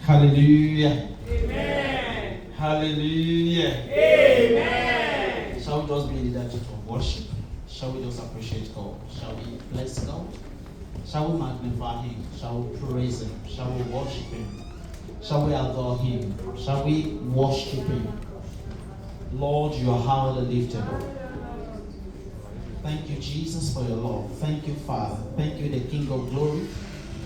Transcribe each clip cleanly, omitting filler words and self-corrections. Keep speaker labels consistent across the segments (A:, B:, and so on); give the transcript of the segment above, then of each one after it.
A: Hallelujah.
B: Amen.
A: Hallelujah.
B: Amen.
A: Shall we just be in the attitude of worship? Shall we just appreciate God? Shall we bless God? Shall we magnify Him? Shall we praise Him? Shall we worship Him? Shall we adore Him? Shall we worship Him? Lord, you are highly lifted up. Thank you, Jesus, for your love. Thank you, Father. Thank you, the King of glory.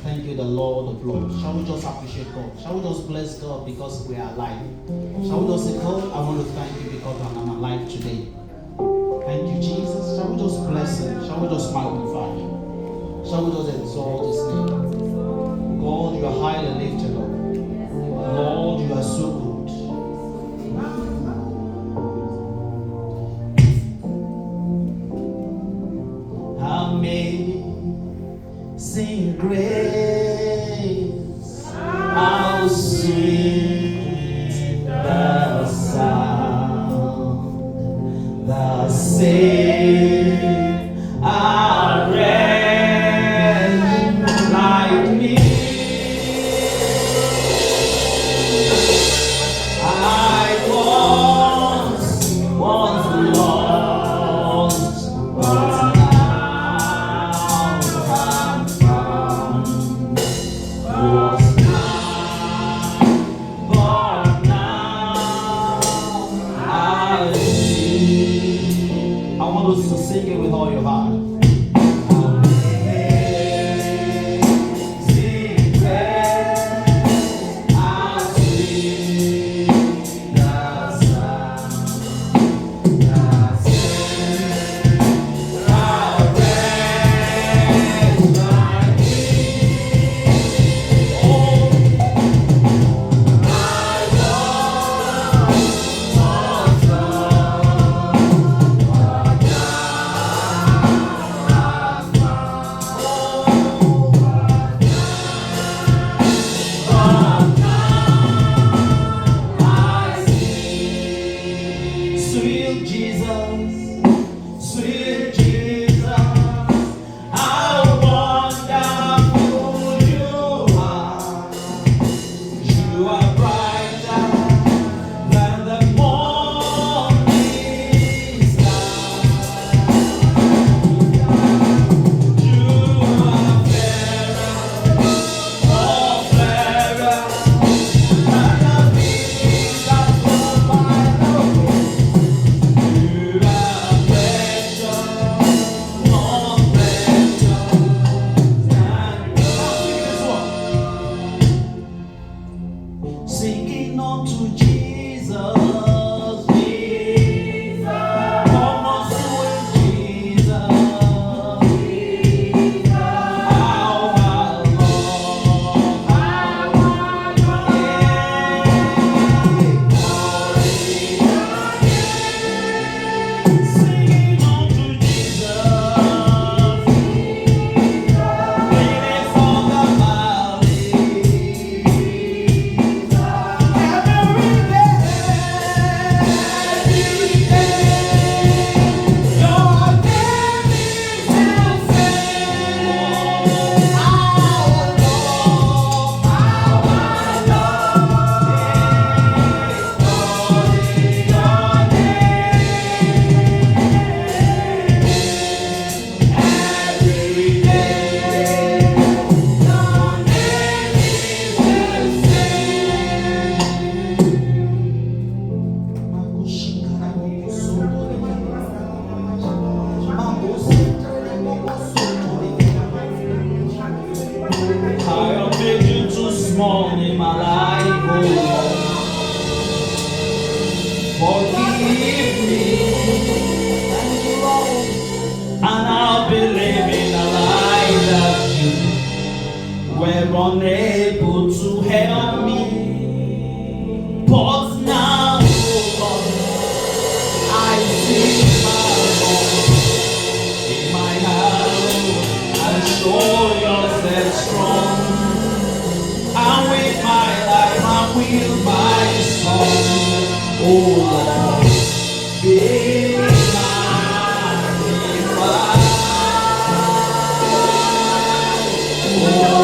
A: Thank you, the Lord of lords. Shall we just appreciate God? Shall we just bless God because we are alive? Shall we just say, God, I want to thank you because I'm alive today. Thank you, Jesus. Shall we just bless Him? Shall we just magnify Him? Shall we just exalt His name? God, you are highly lifted up. Lord, you are so good. Amazing grace, how sweet the sound that saved a wretch like me. I once was lost, but now I'm found. Was blind, but now I see. I want us to sing it with all your heart. Singing unto Jesus, Jesus, come on, sweet Jesus, Jesus, how I love, singing unto Jesus, leaning from the valley. I have made you too small in my life, oh Lord. Forgive me, and I'll be living a life that you were unable to help me. But now, oh Lord, I see my Lord in my heart and show yourself strong. And with my life I will my song, oh Lord, be magnified. Oh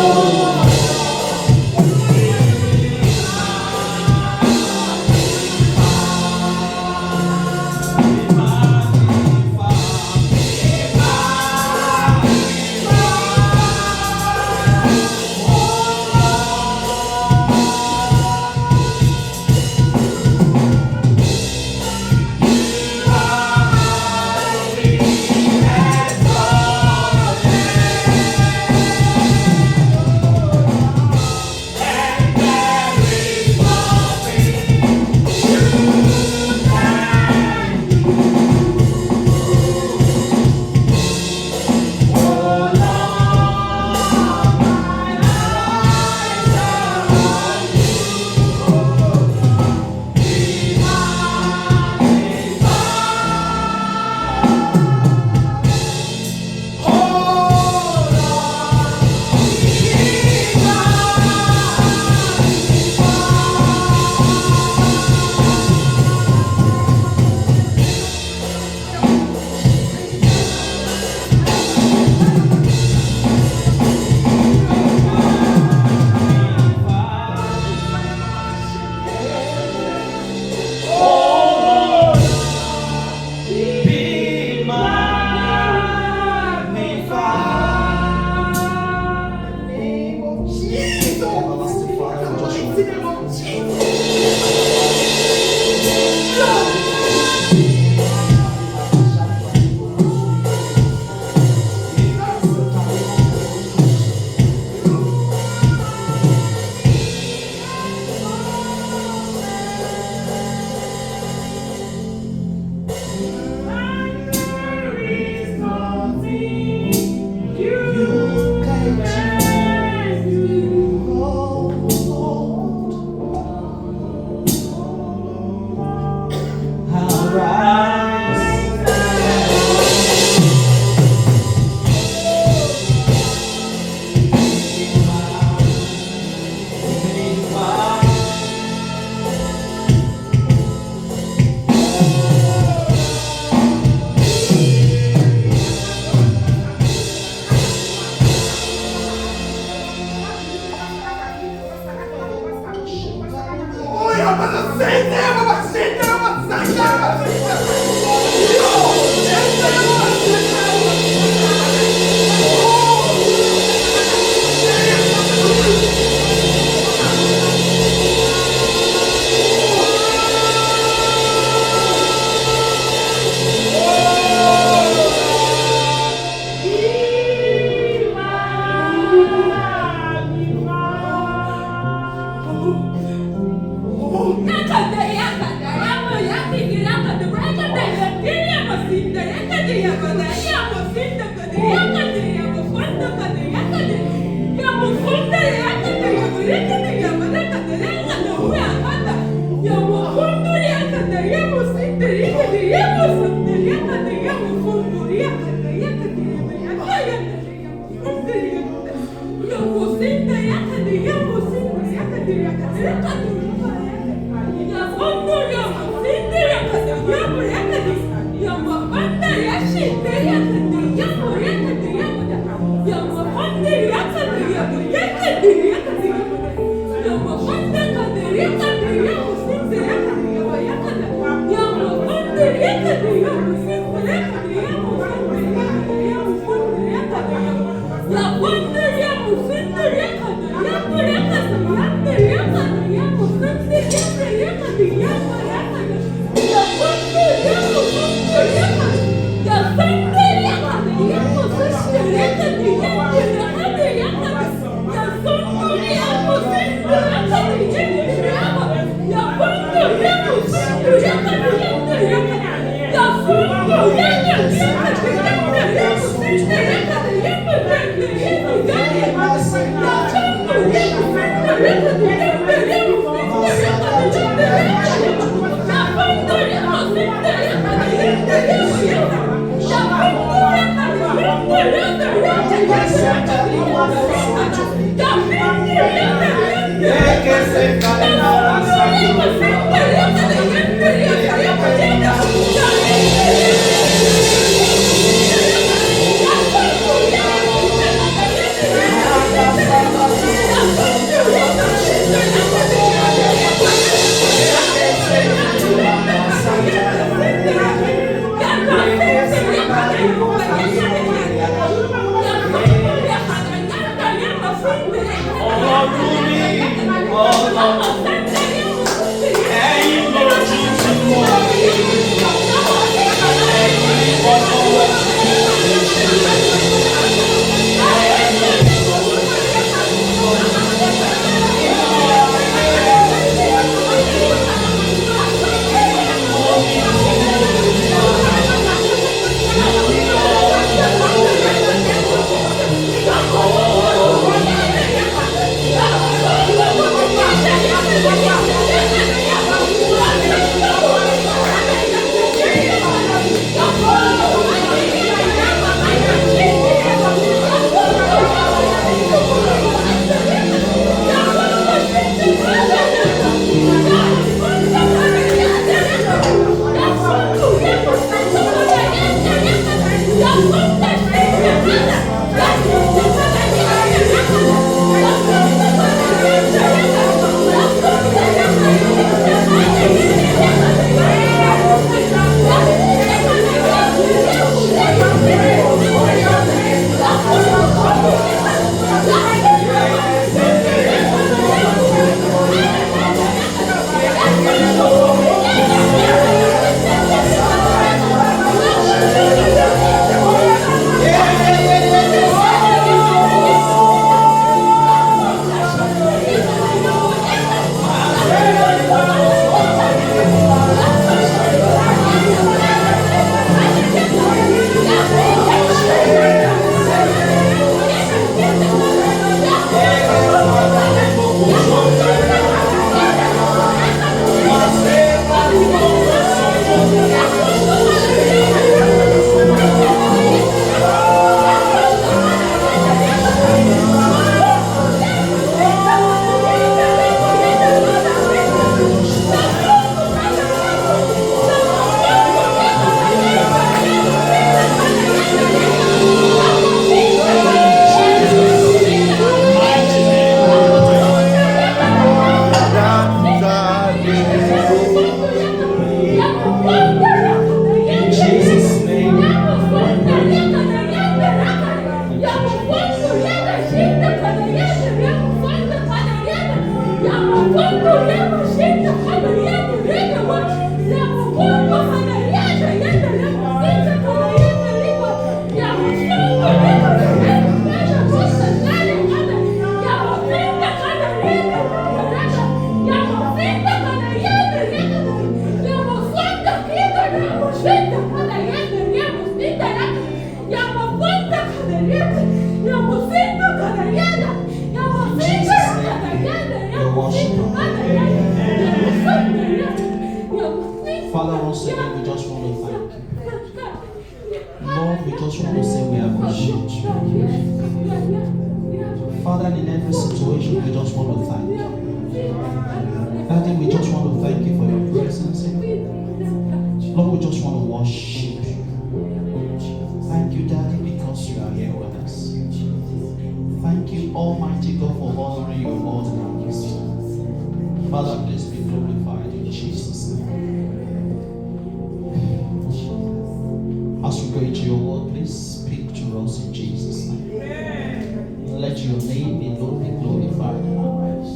B: Oh,
A: Father, once again, we just want to thank you. Lord, we just want to say we appreciate you. Father, in every situation, we just want to thank you. Daddy, we just want to thank you for your presence. Lord, we just want to worship you. Thank you, Daddy, because you are here with us. Thank you, Almighty God, for honoring your word in our midst. Father, please be glorified in Jesus' name. As we go into your word, please speak to us in Jesus' name. Let your name alone be glorified in our lives.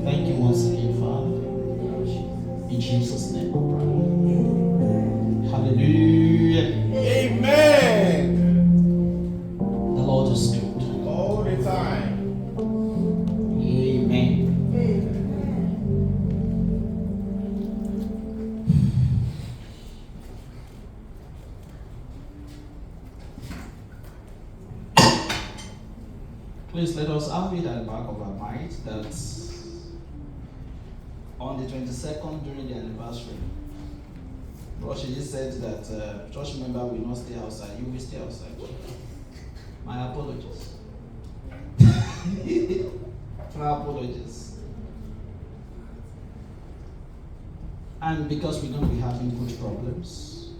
A: Thank you once again, Father. In Jesus' name we pray. Hallelujah.
C: Amen.
A: The Lord is good.
C: All the time.
A: Amen. Please let us have it at the back of our mind that on the 22nd during the anniversary, Roshi said that church member will not stay outside, you will stay outside. My apologies. My apologies. And because we're going to be having good problems,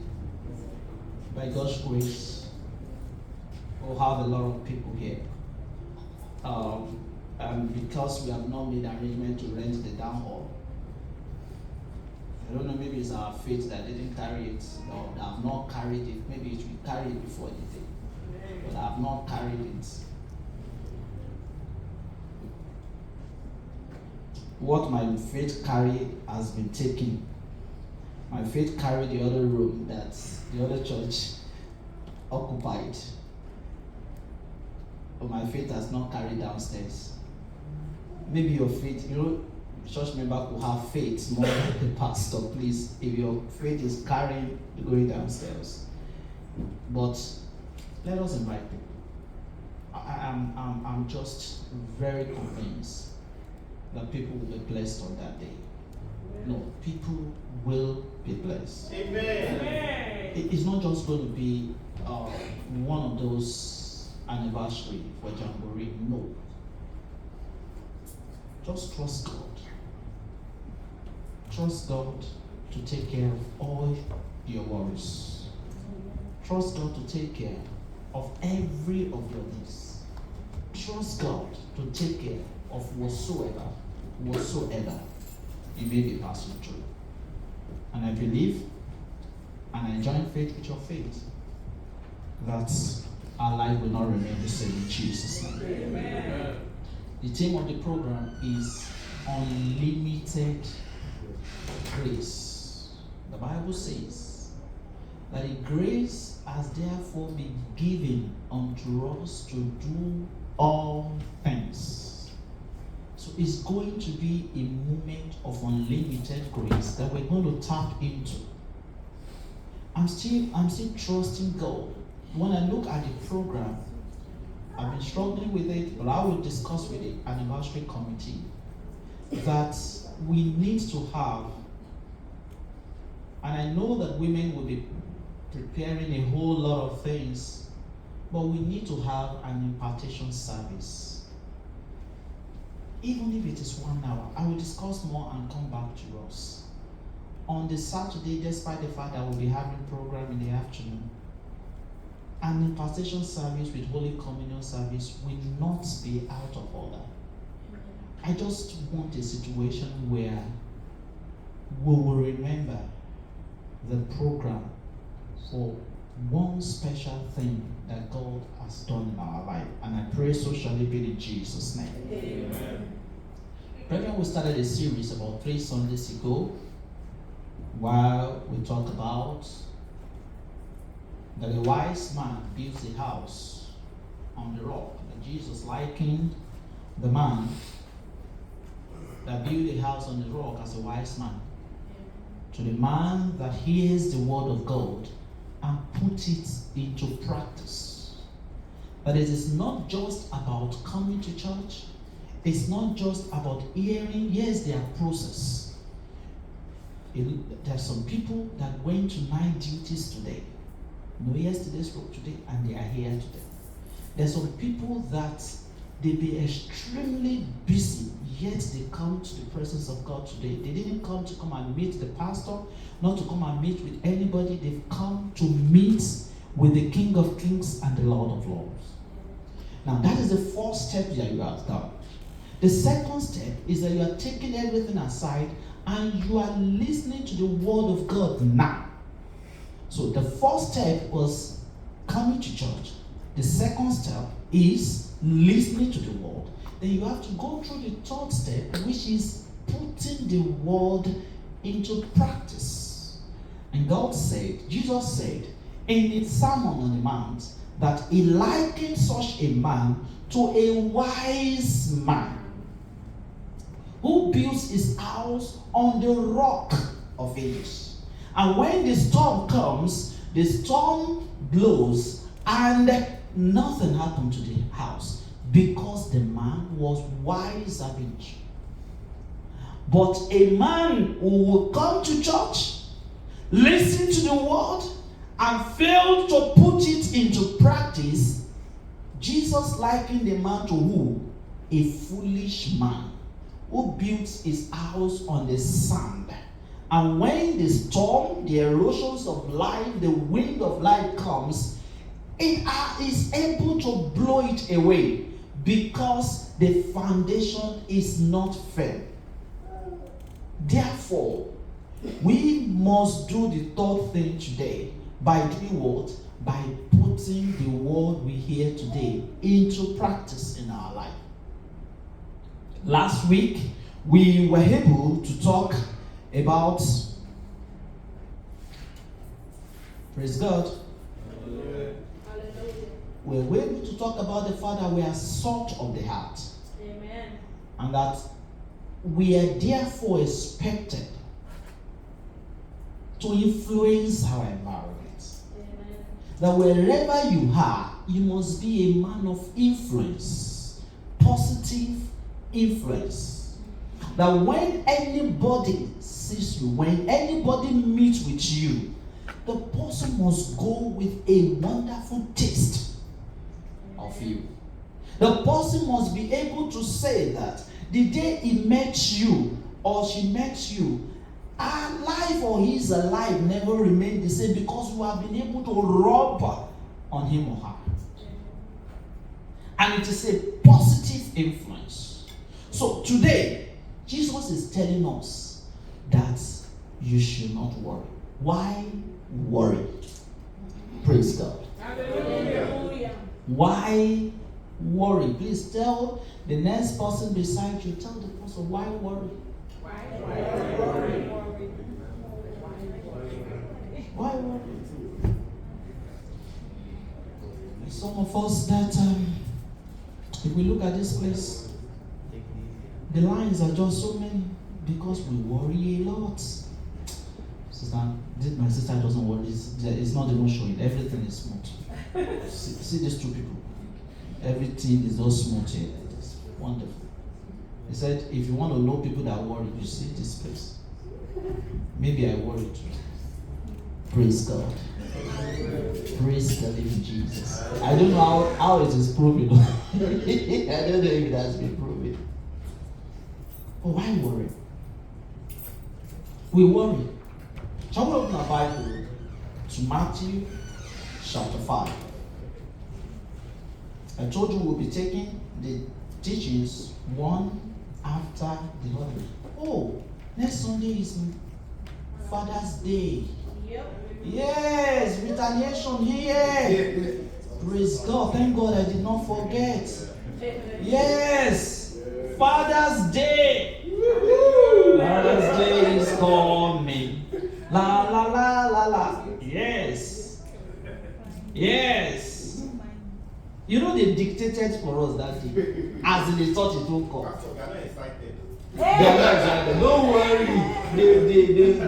A: by God's grace, we'll have a lot of people here. And because we have not made arrangement to rent the down hall, I don't know, maybe it's our faith that didn't carry it, or that have not carried it. Maybe it will carry it before the day, but I have not carried it. What my faith carried has been taken. My faith carried the other room that the other church occupied. But my faith has not carried downstairs. Maybe your faith, church member could have faith more than the pastor, please. If your faith is carrying, going downstairs. But let us invite people. I'm just very convinced that people will be blessed on that day. No, people will be blessed.
C: Amen.
A: It's not just going to be one of those anniversary for Jamboree. No. Just trust God. Trust God to take care of all your worries. Trust God to take care of every of your needs. Trust God to take care of whatsoever you may be passing through. And I believe, and I join faith with your faith, that our life will not remain the same in Jesus' name.
C: Amen.
A: The theme of the program is unlimited grace. The Bible says that the grace has therefore been given unto us to do all things. So it's going to be a moment of unlimited grace that we're going to tap into. I'm still trusting God. When I look at the program, I've been struggling with it, but I will discuss with the anniversary committee that we need to have, and I know that women will be preparing a whole lot of things, but we need to have an impartation service. Even if it is 1 hour, I will discuss more and come back to us. On the Saturday, despite the fact that we'll be having program in the afternoon, an impartation service with Holy Communion service will not be out of order. I just want a situation where we will remember the program for one special thing that God has done in our life. And I pray so shall it be in Jesus' name.
C: Amen.
A: Brethren, we started a series about 3 Sundays ago while we talked about that a wise man builds a house on the rock. And Jesus likened the man that built a house on the rock as a wise man to the man that hears the word of God and put it into practice. That it is not just about coming to church. It's not just about hearing. Yes, there are process. There are some people that went to night duties today. No, yesterday spoke today, and they are here today. There are some people that they be extremely busy, yet they come to the presence of God today. They didn't come and meet the pastor, not to come and meet with anybody. They've come to meet with the King of Kings and the Lord of Lords. Now, that is the first step that you have done. The second step is that you are taking everything aside and you are listening to the word of God now. So the first step was coming to church. The second step is listening to the word. Then you have to go through the third step, which is putting the word into practice. And Jesus said in the Sermon on the Mount that he likened such a man to a wise man who builds his house on the rock of ages. And when the storm comes, the storm blows and nothing happened to the house because the man was wise at it. But a man who will come to church, listen to the word, and fail to put it into practice, Jesus likened the man to who? A foolish man who builds his house on the sand. And when the storm, the erosions of life, the wind of life comes, it is able to blow it away because the foundation is not firm. Therefore, we must do the third thing today by doing what? By putting the word we hear today into practice in our life. Last week, we were able to talk about, praise God, we were able to talk about the fact that we are salt of the heart.
B: Amen.
A: And that we are therefore expected to influence our environment.
B: Amen.
A: That wherever you are, you must be a man of influence, positive influence. That when anybody sees you, when anybody meets with you, the person must go with a wonderful taste of you. The person must be able to say that the day he met you or she met you, our life or his life never remained the same because you have been able to rub on him or her. And it is a positive influence. So today, Jesus is telling us that you should not worry. Why worry? Praise God.
B: Hallelujah.
A: Why worry? Please tell the next person beside you, tell the person, why worry? Why worry? Some of us that, if we look at this place, the lines are just so many because we worry a lot. My sister doesn't worry. It's not even showing. Everything is smooth. See these two people. Everything is just smooth here. It's wonderful. He said, if you want to know people that worry, you see this place. Maybe I worry too. Praise God. Praise the living Jesus. I don't know how it is proven. I don't know if it has been proven. But why worry? We worry. Shall we open our Bible to Matthew chapter 5? I told you we'll be taking the teachings one after the other. Oh, next Sunday is Father's Day.
B: Yep.
A: Yes, retaliation here. Praise God. Thank God I did not forget. Yes, Father's Day. agitated for us that day. As in they thought it would come.
C: Pastor, we are not excited.
A: They are not excited. Don't worry.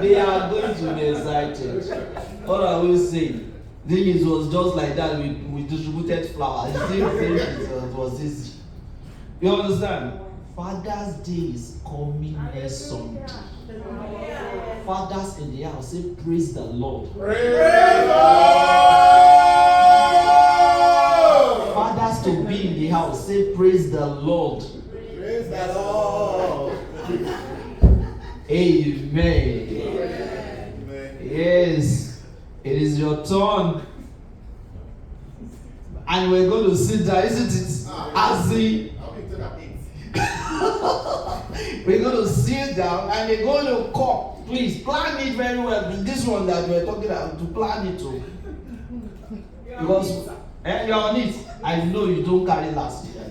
A: They are going to be excited. All I will say, it was just like that. We distributed flowers. It was easy. You understand? Father's Day is coming next Sunday. Fathers in the house say, praise the Lord.
C: Praise the Lord.
A: Fathers to be in the house say, praise the Lord.
C: Praise the Lord.
A: Amen.
C: Amen.
A: Yes, it is your turn. And we're going to sit down, isn't it? As the we're going to sit down and they're going to come. Please plan it very well. This one that we're talking about, to plan it too. Because you're on it. I know you don't carry last year.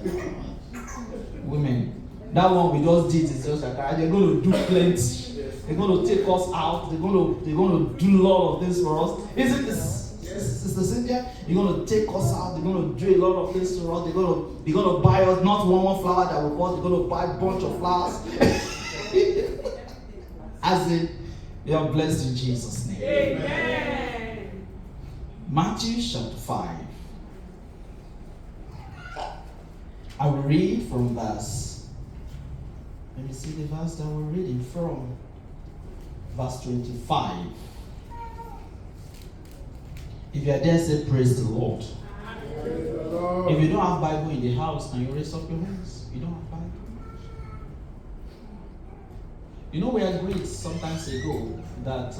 A: Women, that one we just did is just like they're going to do plenty. They're going to take us out. They're going to do a lot of things for us. Isn't this? Sister Cynthia, you're going to take us out. They're going to do a lot of things for us. They're going to buy us not one flower that we bought. They're going to buy a bunch of flowers. As in, you are blessed in Jesus' name.
B: Amen.
A: Matthew chapter 5. I will read from verse. Let me see the verse that we're reading from. Verse 25. If you are there, say praise the Lord.
C: Praise the Lord.
A: If you don't have Bible in the house, can you raise up your hands? You don't have Bible? You know, we agreed some times ago that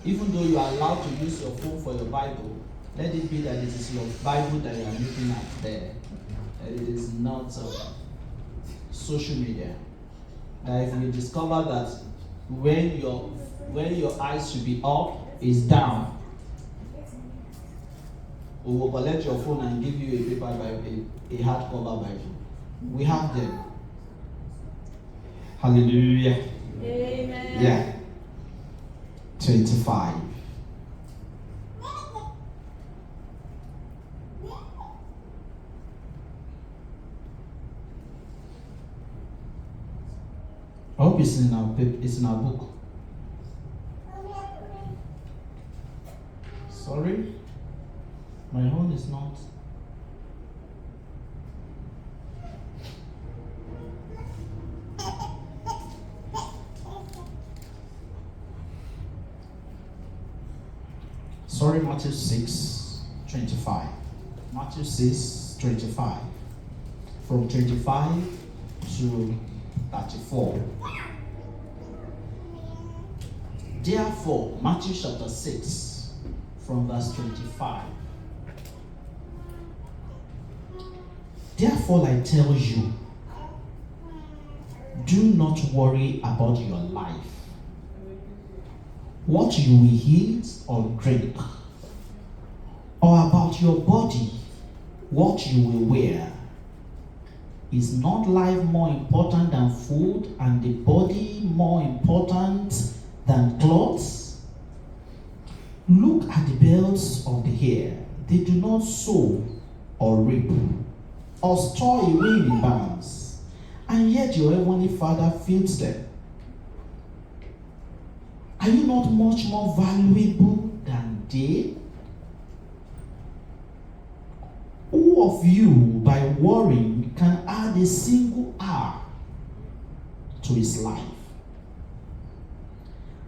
A: even though you are allowed to use your phone for your Bible, let it be that it is your Bible that you are looking at there. That it is not social media. That if you discover that when your eyes should be up, is down, we will collect your phone and give you a paper Bible, a hardcover Bible. We have them. Hallelujah.
B: Amen.
A: Yeah. 25. I hope it's in our paper, it's in our book. Sorry? My own is not. Sorry, Matthew 6:25. Matthew 6:25. From 25 to 34. Therefore, Matthew chapter 6, from verse 25. Therefore, I tell you, do not worry about your life, what you will eat or drink, or about your body, what you will wear. Is not life more important than food, and the body more important than clothes? Look at the birds of the air. They do not sow or reap or store away in barns, and yet your heavenly Father feeds them. Are you not much more valuable than they? Who of you, by worrying, can add a single hour to his life?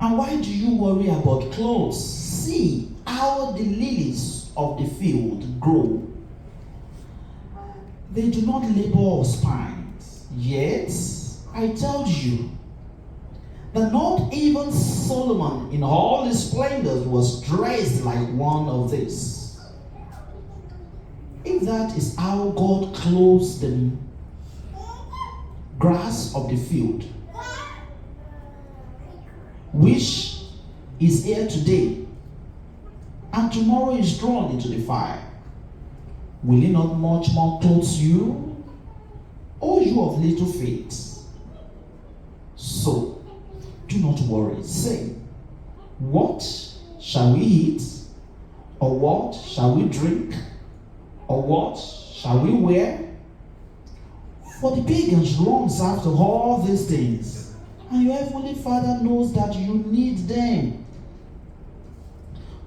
A: And why do you worry about clothes? See how the lilies of the field grow. They do not labor or spin. Yet, I tell you that not even Solomon in all his splendor was dressed like one of these. If that is how God clothes the grass of the field, which is here today and tomorrow is thrown into the fire, will he not much more clothe you, O you of little faith? So do not worry, saying, what shall we eat, or what shall we drink, or what shall we wear? For the pagans runs after all these things, and your heavenly Father knows that you need them.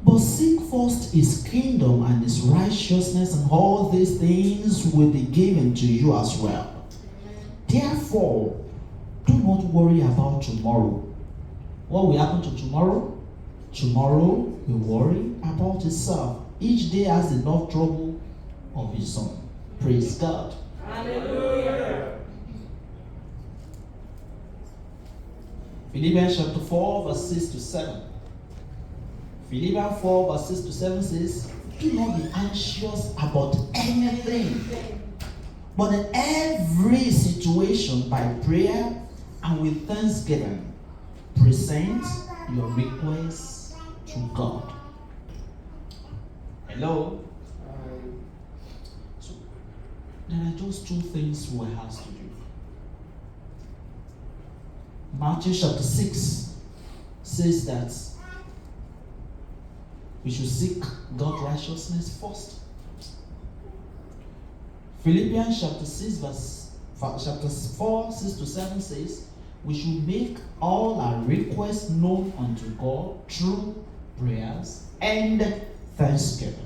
A: But seek first his kingdom and his righteousness, and all these things will be given to you as well. Therefore, do not worry about tomorrow. What will happen to tomorrow? Tomorrow will worry about itself. Each day has enough trouble of its own. Praise God.
B: Hallelujah.
A: Philippians chapter 4, verse 6 to 7. Philippians 4, verse 6 to 7 says, do not be anxious about anything, but in every situation by prayer and with thanksgiving, present your requests to God. Hello? So, there are just two things we have to do. Matthew chapter 6 says that we should seek God's righteousness first. Philippians chapter 4, 6 to 7 says we should make all our requests known unto God through prayers and thanksgiving.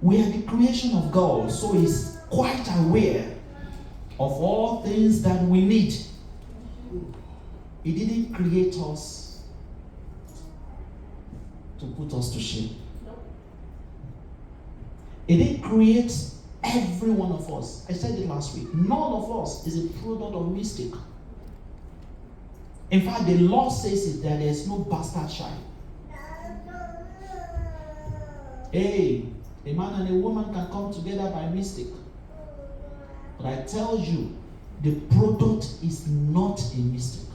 A: We are the creation of God, so He's quite aware of all things that we need. He didn't create us to put us to shame. He didn't create every one of us. I said it last week. None of us is a product of mistake. In fact, the law says it that there is no bastard child. Hey, a man and a woman can come together by mistake. But I tell you, the product is not a mistake.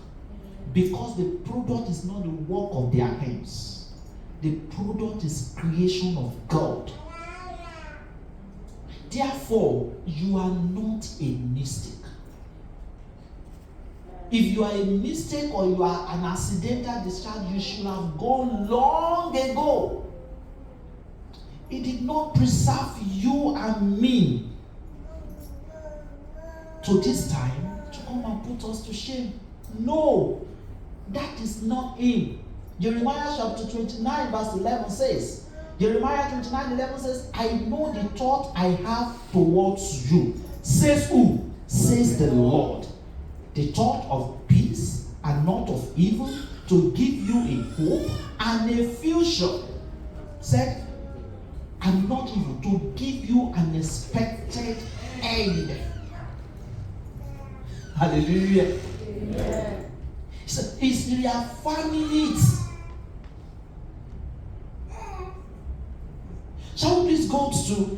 A: Because the product is not the work of their hands. The product is creation of God. Therefore, you are not a mistake. If you are a mistake or you are an accidental discharge, you should have gone long ago. It did not preserve you and me to this time to come and put us to shame. No, that is not Him. Jeremiah chapter 29 verse 11 says, Jeremiah 29:11 says, I know the thought I have towards you. Says who? Says the Lord. The thought of peace and not of evil, to give you a hope and a future. Said, and not evil, to give you an expected end. Hallelujah. Amen. So it's reaffirming it. Shall we please go to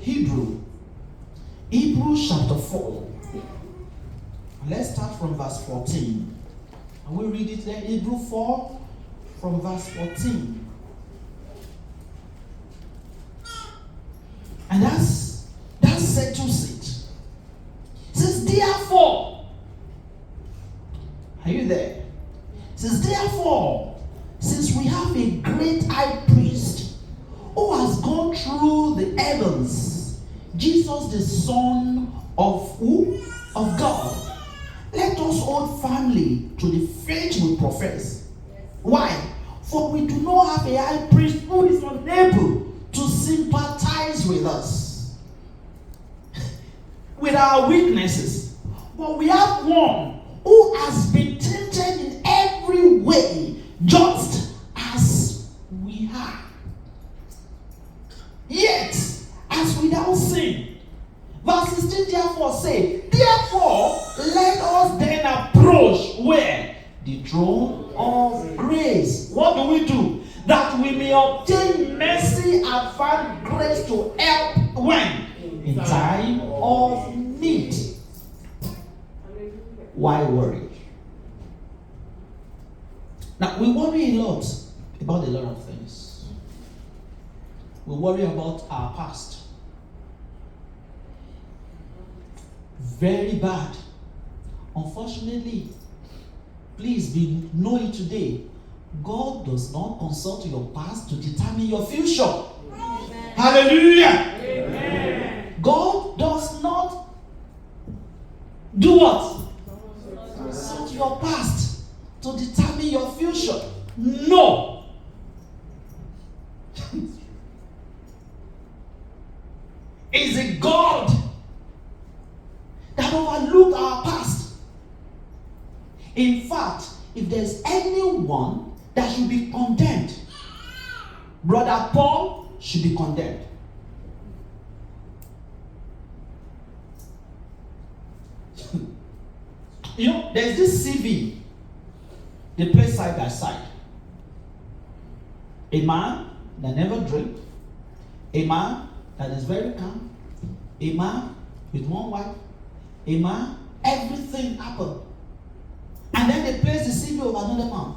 A: Hebrews chapter 4. Let's start from verse 14. And we read it there, Hebrews 4 from verse 14. And that settles it. It says, therefore, are you there? It says, therefore, since we have a great high priest who has gone through the heavens, Jesus the Son of who? Of God. Let us hold firmly to the faith we profess. Why? For we do not have a high priest who is unable to sympathize with us, with our weaknesses. But we have one who has been tempted in every way, just as we are, yet as without sin. Verse 16 therefore say, therefore let us then approach where? The throne of grace. What do we do? That we may obtain mercy and find grace to help when? In time of need. Why worry? Now, we worry a lot about a lot of things. We worry about our past. Very bad. Unfortunately, please be knowing today, God does not consult your past to determine your future. Amen. Hallelujah. Amen. do what? Consult your past to determine your future. No. Is it God that overlooked our past? In fact, if there's anyone that should be condemned, Brother Paul should be condemned. You know, there's this CV, they play side by side. A man that never drinks, a man that is very calm, a man with one wife, a man, everything happened. And then they place the CV of another man.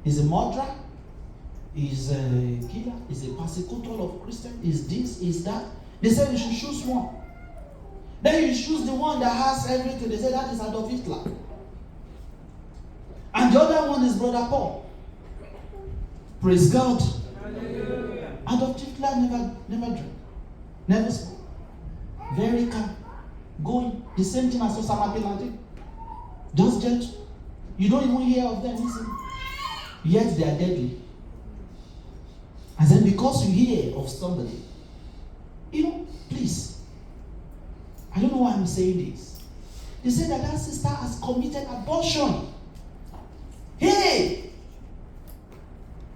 A: He's a murderer, he's a killer, he's a persecutor of Christians, is this, is that. They said you should choose one. Then you choose the one that has everything. They say that is Adolf Hitler. And the other one is Brother Paul. Praise God.
B: Hallelujah.
A: Adolf Hitler never drank, never smoked. Very calm. Going. The same thing as Osama bin Laden. Just gentle. You don't even hear of them easily. Yet they are deadly. And then because you hear of somebody, please. I don't know why I'm saying this. They say that sister has committed abortion. Hey!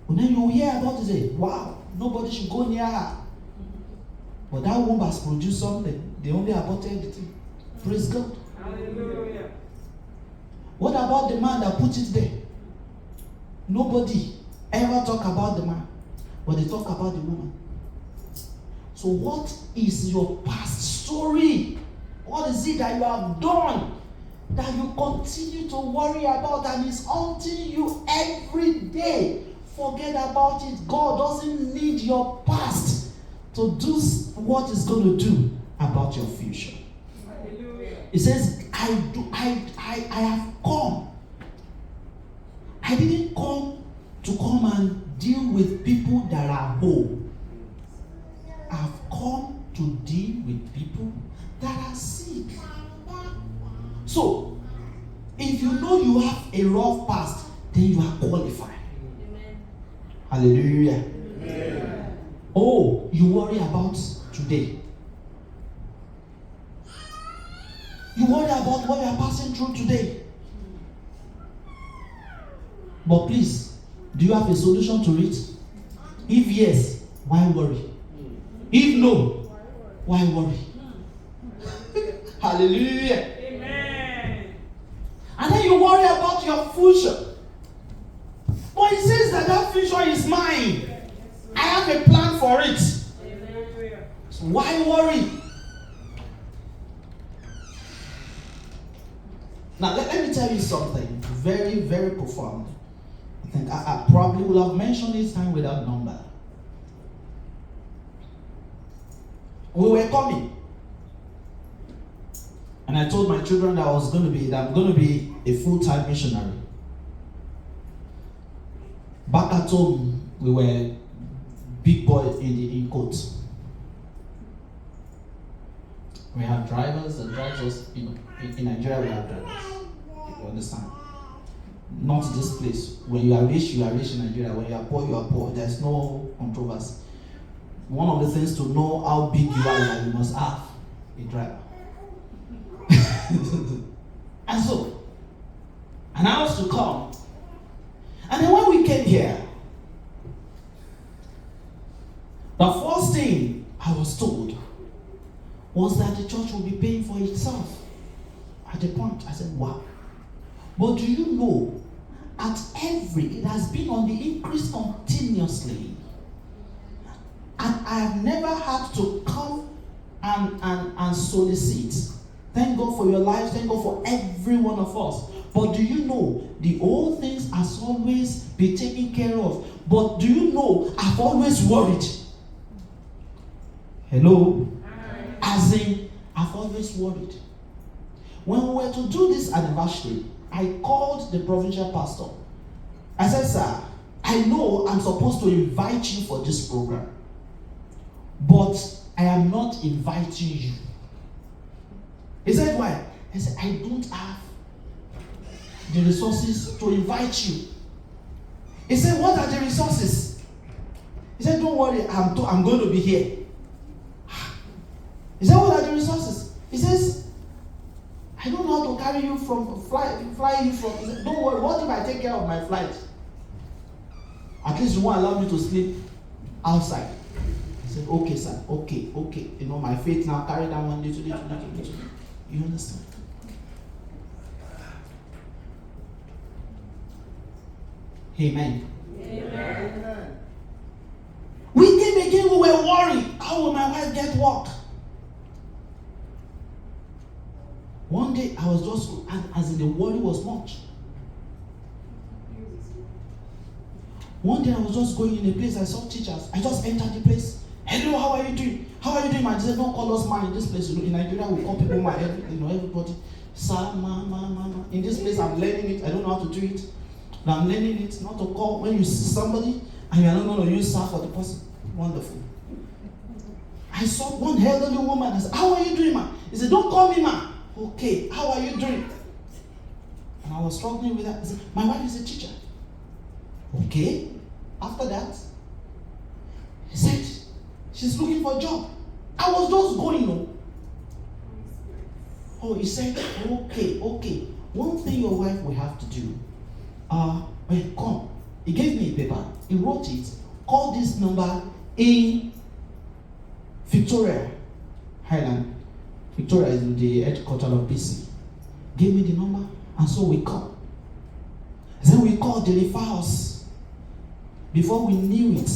A: And then you hear about it, say, wow, nobody should go near her. But that womb has produced something. They only aborted it. Praise God.
B: Hallelujah.
A: What about the man that put it there? Nobody ever talk about the man, but they talk about the woman. So what is your past story? What is it that you have done that you continue to worry about and is haunting you every day? Forget about it. God doesn't need your past to do what He's going to do about your future.
B: Hallelujah.
A: It says, I have come. I didn't come to come and deal with people that are whole. I've come to deal with people that are sick. So, if you know you have a rough past, then you are qualified.
B: Amen.
A: Hallelujah.
C: Amen.
A: Oh, you worry about today. You worry about what you are passing through today. But please, do you have a solution to it? If yes, why worry? If no, why worry? Hallelujah.
B: Amen.
A: And then you worry about your future. But it says that future is mine. I have a plan for it.
B: Hallelujah.
A: So why worry? Now let me tell you something very, very profound. I think I probably will have mentioned this time without number. We were coming. And I told my children that I'm going to be a full-time missionary. Back at home, we were big boys in coats. We have drivers that drive us, in Nigeria we have drivers. You understand? Not this place. When you are rich in Nigeria. When you are poor. There's no controversy. One of the things to know how big you are is that you must have a driver. And I was to come. And then when we came here, the first thing I was told was that the church will be paying for itself. At the point, I said, wow. But do you know, it has been on the increase continuously. And I have never had to come and solicit. Thank God for your life. Thank God for every one of us. But do you know, the old things has always been taken care of. But do you know, I've always worried. Hello? As in, I've always worried. When we were to do this anniversary, I called the provincial pastor. I said, sir, I know I'm supposed to invite you for this program, but I am not inviting you. He said, why? I said, I don't have the resources to invite you. He said, what are the resources? He said, don't worry, I'm going to be here. He said, what are the resources? He says, I don't know how to carry you from, fly you from. He said, don't worry, what if I take care of my flight? At least you won't allow me to sleep outside. He said, okay, sir, okay. You know, my faith now carry that one little. You understand? Amen.
C: Amen.
A: We came again, we were worried. How will my wife get work? One day I was just, as in the worry was much. One day I was just going in a place, I saw teachers. I just entered the place. Hello, how are you doing? How are you doing, man? They said, don't call us man in this place. You know, in Nigeria, we call people man. Everybody. Sir, ma. In this place, I'm learning it. I don't know how to do it. But I'm learning it not to call when you see somebody and you're not going to use sir for the person. Wonderful. I saw one elderly woman. I said, how are you doing, man? He said, don't call me man. Okay, how are you doing? And I was struggling with that. He said, my wife is a teacher. Okay. After that, he said, she's looking for a job. I was just going. Oh, he said, okay. One thing your wife will have to do. Come. He gave me a paper. He wrote it. Call this number in Victoria, Highland. Victoria is the headquarters of BC. Gave me the number, and so we called. Then we called the refer us. Before we knew it,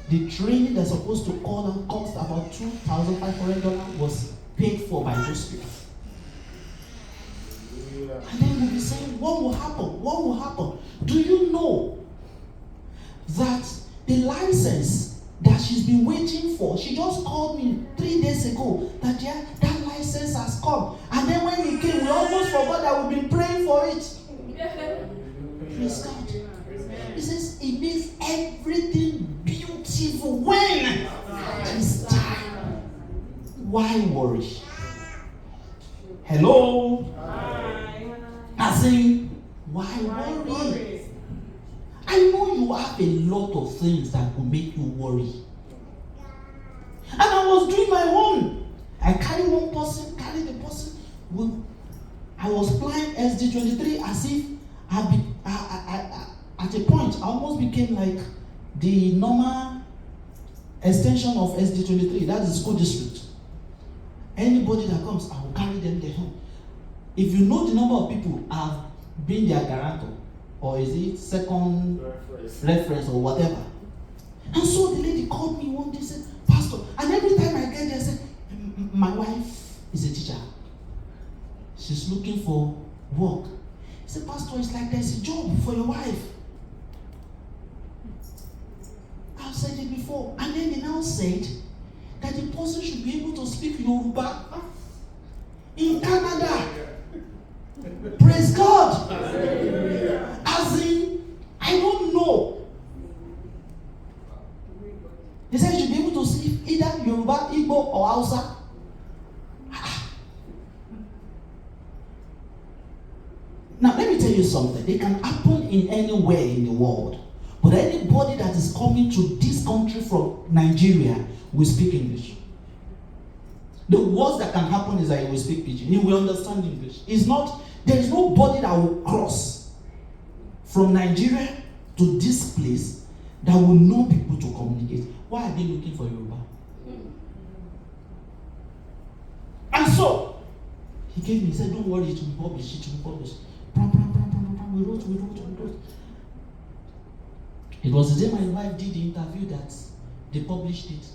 A: the training that's supposed to call and cost about $2,500 was paid for by those people. And then we'll be saying, what will happen? What will happen? Do you know that the license that she's been waiting for, she just called me 3 days ago that that license has come. And then when it came, we almost forgot that we've been praying for it. Praise God. He says it makes everything beautiful when it's time. Why worry? Hello? I say, why worry? I know you have a lot of things that will make you worry. And I was doing my own. I carry one person, carry the person. I was flying SD23 as if at a point, I almost became like the normal extension of SD23. That is school district. Anybody that comes, I will carry them there home. If you know the number of people I've been their guarantor, or is it second reference or whatever. And so the lady called me one day and said, Pastor, and every time I get there, I said, my wife is a teacher. She's looking for work. He said, Pastor, it's like there's a job for your wife. I've said it before. And then they now said that the person should be able to speak Yoruba in Canada. Praise God. As in, I don't know. He said you should be able to speak either Yoruba, Igbo, or Hausa. Now, let me tell you something. It can happen in anywhere in the world. But anybody that is coming to this country from Nigeria will speak English. The worst that can happen is that he will speak Pidgin. He will understand English. There is nobody that will cross from Nigeria to this place that will not be able to communicate. Why are they looking for Yoruba? And so, he gave me, he said, don't worry, it will be published, it will be published. We wrote. It was the day my wife did the interview that they published it.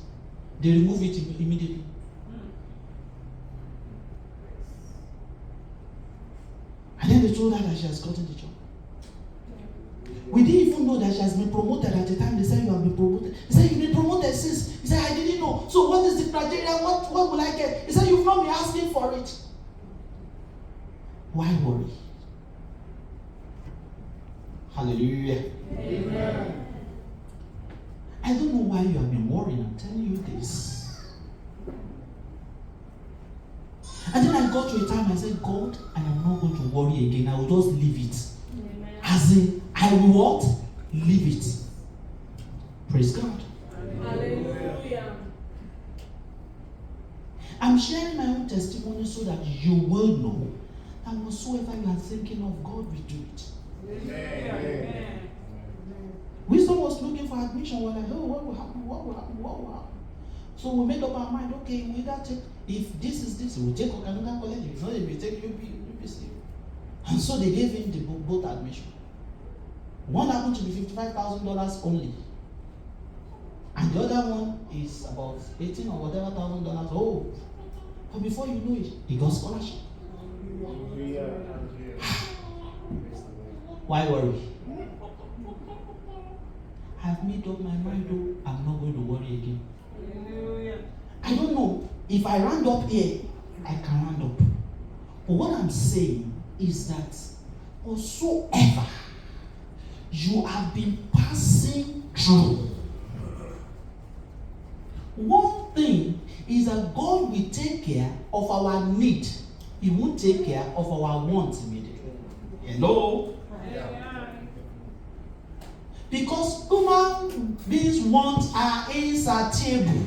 A: They removed it immediately. And then they told her that she has gotten the job. We didn't even know that she has been promoted at the time. They said you have been promoted. He said you've been promoted since. He said I didn't know. So what is the criteria? What will I get? He said you've not been asking for it. Why worry? Hallelujah.
C: Amen.
A: I don't know why you have been worrying. I'm telling you this. And then I got to a time I said, God, I am not going to worry again. I will just leave it.
B: Amen.
A: As in, I will what? Leave it. Praise God.
B: Hallelujah.
A: I'm sharing my own testimony so that you will know that whatsoever you are thinking of, God will do it.
B: Amen.
A: Wisdom was looking for admission. We're like, oh, what will happen? What will happen? What will happen? So we made up our mind, okay, we either take, if this is this, we'll take Okanuga College. If not, we take UBC. And so they gave him the both admission. One happened to be $55,000 only. And the other one is about 18 or whatever $1,000. Oh, but before you know it, he got scholarship. Why worry? I've made up my mind, though, I'm not going to worry again.
B: Hallelujah.
A: I don't know if I round up here, I can round up. But what I'm saying is that whatsoever you have been passing through, one thing is that God will take care of our need. He won't take care of our wants immediately. Hello?
B: Amen.
A: Because human beings' wants are insatiable.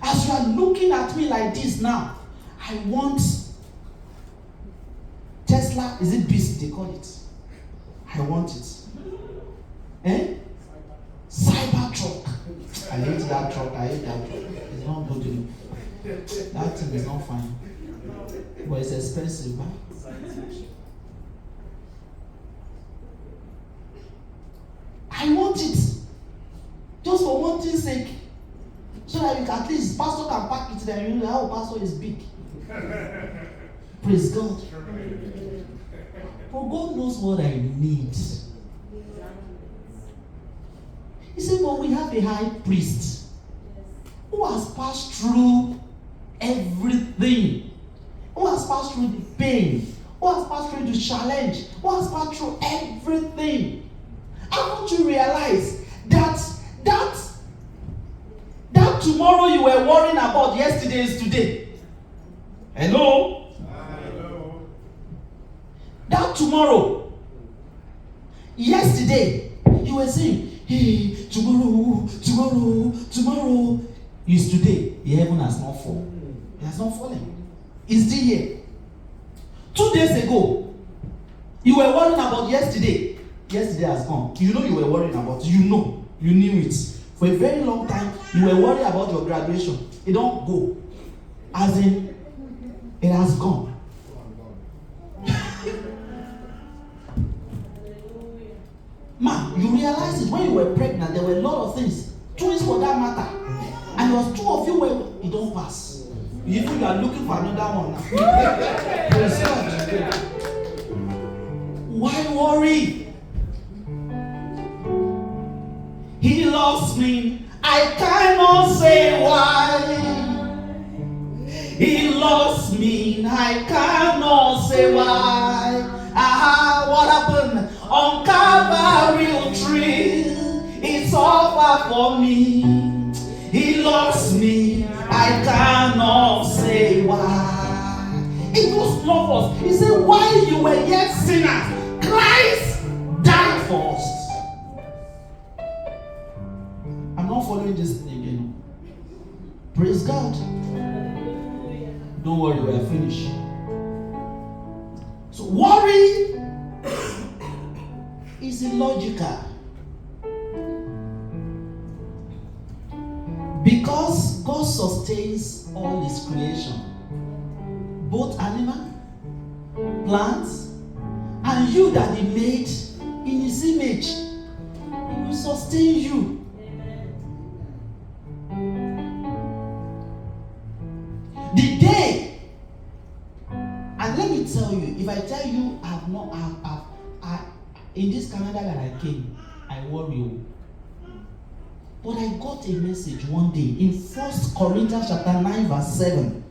A: As you are looking at me like this now, I want Tesla, is it Beast they call it? I want it. Eh? Cybertruck. I hate that truck. I hate that truck. It's not good enough. That thing is not fine. But it's expensive, right? I want it. Just for one thing's sake. So that you can, at least pastor can pack it there. You know how pastor is big. Praise God. But God knows what I need. He said, but we have a high priest who has passed through everything, who has passed through the pain, who has passed through the challenge, who has passed through everything. Haven't you realized that tomorrow you were worrying about yesterday is today? Hello?
C: Hello.
A: That tomorrow, yesterday, you were saying, hey, tomorrow is today. The heaven has not fallen. It has not fallen. It's still here. 2 days ago, you were worrying about yesterday. Yesterday has gone. You know you were worrying about it. You knew it. For a very long time, you were worried about your graduation. It don't go. As in, it has gone. Man, you realize it when you were pregnant, there were a lot of things. Twins for that matter. And there was 2 of you where it don't pass. Even you are looking for another one now. Why worry? He loves me. I cannot say why. He loves me. I cannot say why. What happened on Calvary tree? It's over for me. He loves me. I cannot say why. It was love us. He said, while you were yet sinners, Christ died for us. I'm not following this thing again. Praise God. Don't worry, we are finished. So worry is illogical. Because God sustains all his creation, both animal, plants, and you that he made in his image, he will sustain you. The day, and let me tell you, if I tell you in this Canada that I came, I worry you. But I got a message one day in 1 Corinthians chapter 9 verse 7.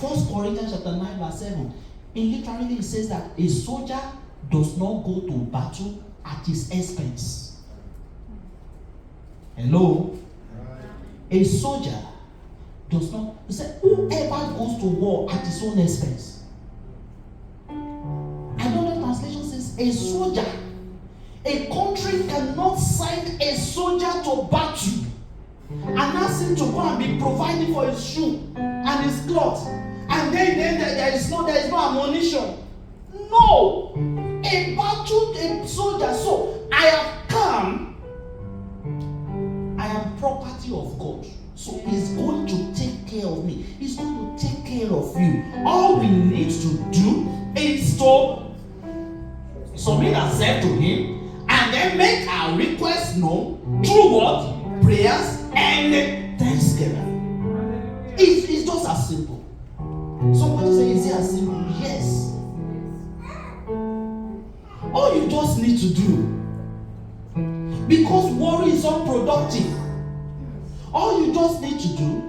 A: 1 Corinthians chapter 9 verse 7. In literally it says that a soldier does not go to battle at his expense. Hello? A soldier does not. He said, whoever goes to war at his own expense. Another translation says, a soldier. A country cannot send a soldier to battle and ask him to go and be providing for his shoe and his clothes, and then there is no ammunition. No, a soldier. So I have come. I am property of God. So He's going to take care of me. He's going to take care of you. All we need to do is to submit ourselves to Him and then make our requests known through what? Prayers and thanksgiving. It's just as simple. Somebody say, is it as simple? Yes. All you just need to do, because worry is unproductive, all you just need to do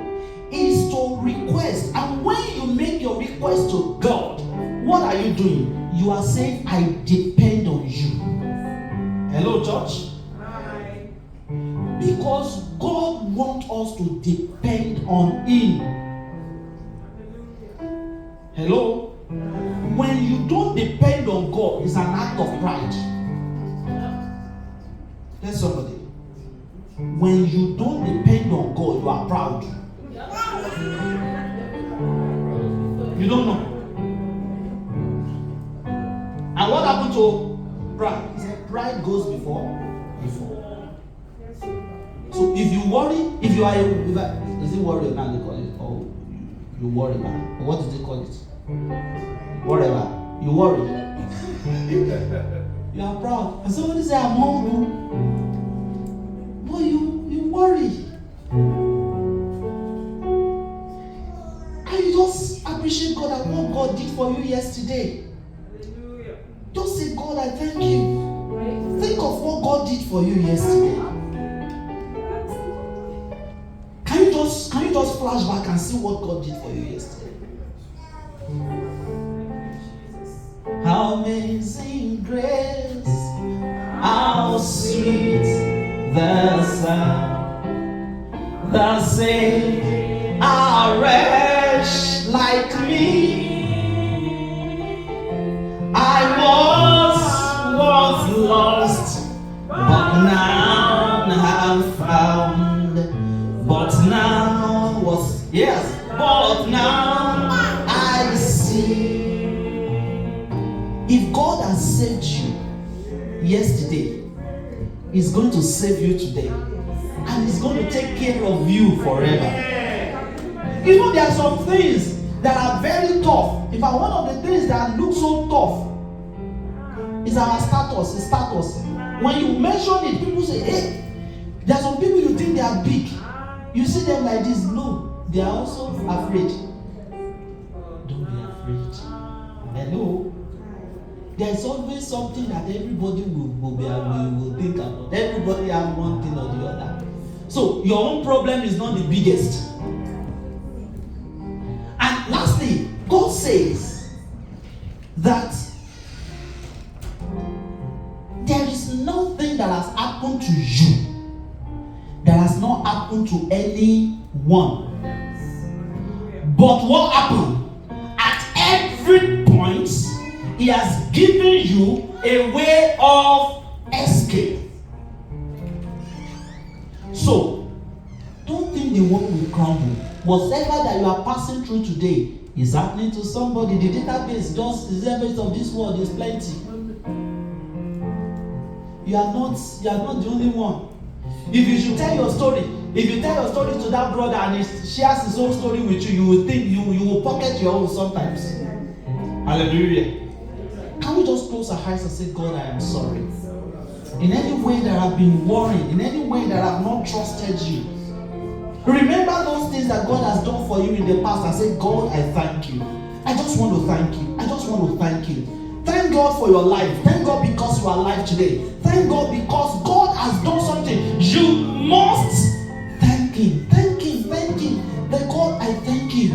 A: is to request. And when you make your request to God, what are you doing? You are saying, I depend on you. Hello, church?
B: Hi.
A: Because God wants us to depend on Him. Hello? When you don't depend on God, it's an act of pride. Tell somebody. When you don't depend on God, you are proud. You don't know. And what happened to pride? He said pride goes before. So if you worry, is it worry now they call it? Or you worry about it? Or what do they call it? Whatever. You worry. You are proud. And somebody say, I'm humble. But you worry. And you just appreciate God at what God did for you yesterday.
B: Hallelujah.
A: Just say, God, I thank you. Think of what God did for you yesterday. Can you just flash back and see what God did for you yesterday? How amazing grace, how sweet the sound that saved a wretch like me. I was lost, but now I'm found. But now I see. If God has saved you yesterday, He's going to save you today. And He's going to take care of you forever. You know, there are some things that are very tough. In fact, one of the things that looks so tough is our status. It's status. When you mention it, people say, hey, there are some people you think they are big. You see them like this. No, they are also afraid. Don't be afraid. Hello? There's always something that everybody will think about. Everybody has one thing or the other. So your own problem is not the biggest. And lastly, God says that there is nothing that has happened to you that has not happened to anyone. But what happened? At every point, He has given you a way of escape. So, don't think the world will crumble. Whatever that you are passing through today is happening to somebody. The database of this world is plenty. You are not the only one. If you should tell your story, if you tell your story to that brother and he shares his own story with you, you will think you will pocket your own sometimes. Hallelujah. Can we just close our eyes and say, God, I am sorry. In any way that I've been worried, in any way that I've not trusted you. Remember those things that God has done for you in the past and say, God, I thank you. I just want to thank you. I just want to thank you. Thank God for your life. Thank God because you are alive today. Thank God because God has done something. You must thank Him. Thank Him. Thank Him. That God, I thank you.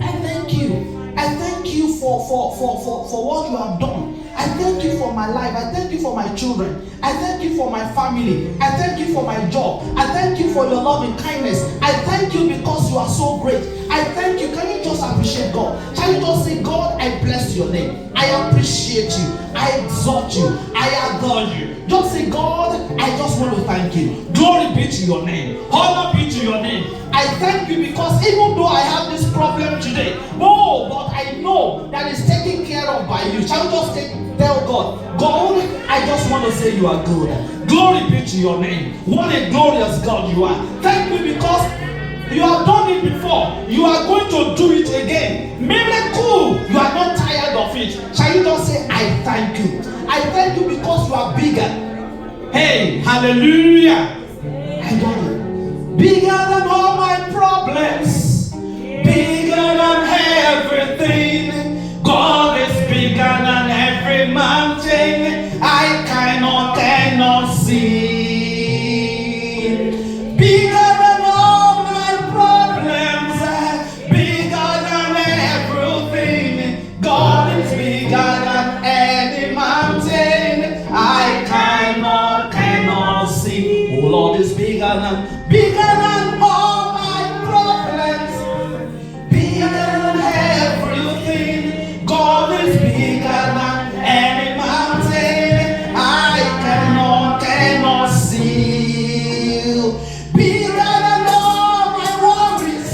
A: I thank you. I thank you for what you have done. I thank you for my life. I thank you for my children. I thank you for my family. I thank you for my job. I thank you for your loving kindness. I thank you because you are so great. I thank you. Can you just appreciate God? Can you just say, God, I bless your name. I appreciate you. I exalt you. I adore you. Just say, God, I just want to thank you. Glory be to your name. Honor be to your name. I thank you because even though I have this problem today, oh, but I know that it's taken care of by you. Shall we just tell God, God, I just want to say you are good. Glory be to your name. What a glorious God you are. Thank you because you have done it before. You are going to do it again. Miracle. You are not tired of it. Shall you just say, I thank you. I thank you because you are bigger. Hey, hallelujah. I got it. Bigger than all my problems. Bigger than everything. God is bigger than every mountain I cannot see. Bigger than all my problems. Bigger than everything. God is bigger than any mountain I cannot see. Oh Lord is bigger than all my problems. Bigger than everything. God is bigger than any mountain I cannot see. Bigger than all my worries.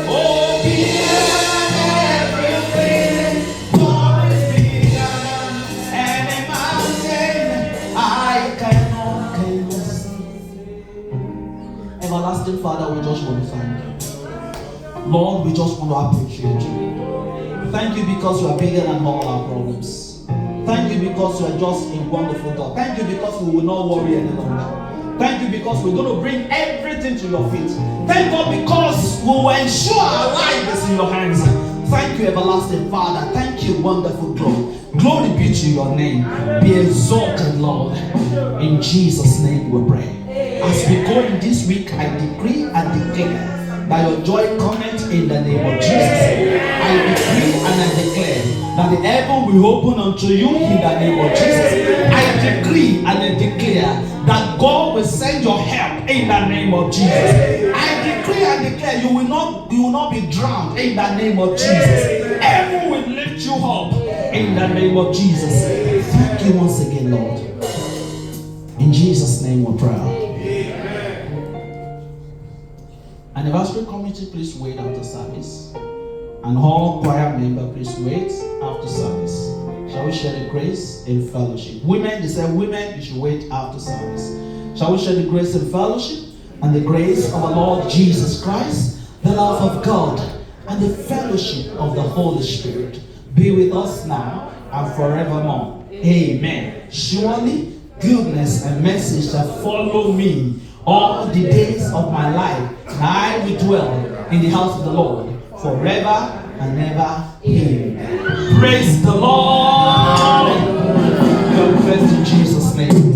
A: Oh, bigger than everything. God is bigger than any mountain I cannot see. Everlasting Father, we just want to thank you. Lord, we just want to appreciate you. Thank you because you are bigger than all our problems. Thank you because you are just a wonderful God. Thank you because we will not worry any longer. Thank you because we're going to bring everything to your feet. Thank God because we will ensure our life is in your hands. Thank you, everlasting Father. Thank you, wonderful God. Glory be to your name. Be exalted, Lord. In Jesus' name we pray. As we go in this week, I decree and declare that your joy cometh in the name of Jesus. I decree and I declare that the heaven will open unto you in the name of Jesus. I decree and I declare that God will send your help in the name of Jesus. I decree and declare you will not be drowned in the name of Jesus. Heaven will lift you up in the name of Jesus. Thank you once again, Lord. In Jesus' name we pray. Anniversary committee, please wait after service. And all choir member, please wait after service. Shall we share the grace in fellowship? Women, they say women, you should wait after service. Shall we share the grace in fellowship? And the grace of our Lord Jesus Christ, the love of God, and the fellowship of the Holy Spirit be with us now and forevermore. Amen. Surely goodness and mercy shall follow me all the days of my life, and I will dwell in the house of the Lord forever and ever. Amen. Praise the Lord. God bless in Jesus' name.